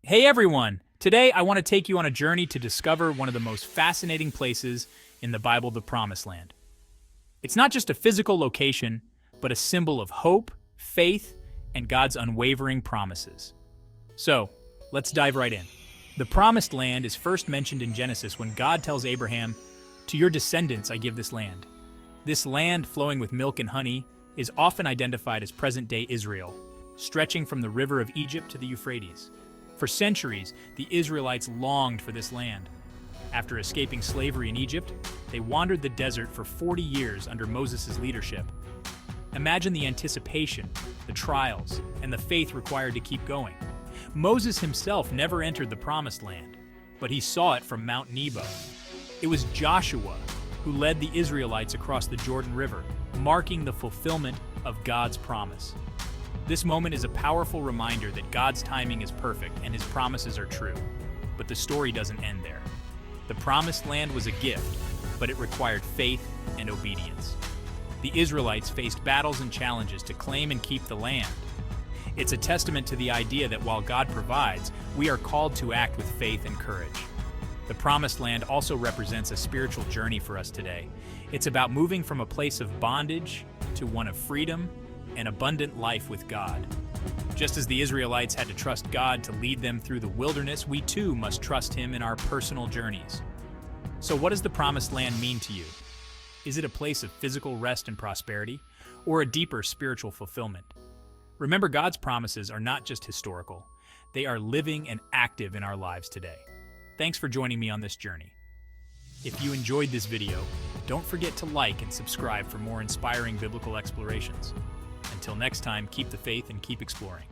Hey everyone! Today I want to take you on a journey to discover one of the most fascinating places in the Bible, the Promised Land. It's not just a physical location, but a symbol of hope, faith, and God's unwavering promises. So, let's dive right in. The Promised Land is first mentioned in Genesis when God tells Abraham, "To your descendants I give this land." This land, flowing with milk and honey, is often identified as present-day Israel, stretching from the river of Egypt to the Euphrates. For centuries, the Israelites longed for this land. After escaping slavery in Egypt, they wandered the desert for 40 years under Moses' leadership. Imagine the anticipation, the trials, and the faith required to keep going. Moses himself never entered the Promised Land, but he saw it from Mount Nebo. It was Joshua who led the Israelites across the Jordan River, marking the fulfillment of God's promise. This moment is a powerful reminder that God's timing is perfect and His promises are true. But the story doesn't end there. The Promised Land was a gift, but it required faith and obedience. The Israelites faced battles and challenges to claim and keep the land. It's a testament to the idea that while God provides, we are called to act with faith and courage. The Promised Land also represents a spiritual journey for us today. It's about moving from a place of bondage to one of freedom and abundant life with God. Just as the Israelites had to trust God to lead them through the wilderness, we too must trust Him in our personal journeys. So what does the Promised Land mean to you? Is it a place of physical rest and prosperity, or a deeper spiritual fulfillment? Remember, God's promises are not just historical. They are living and active in our lives today. Thanks for joining me on this journey. If you enjoyed this video, don't forget to like and subscribe for more inspiring biblical explorations. Until next time, keep the faith and keep exploring.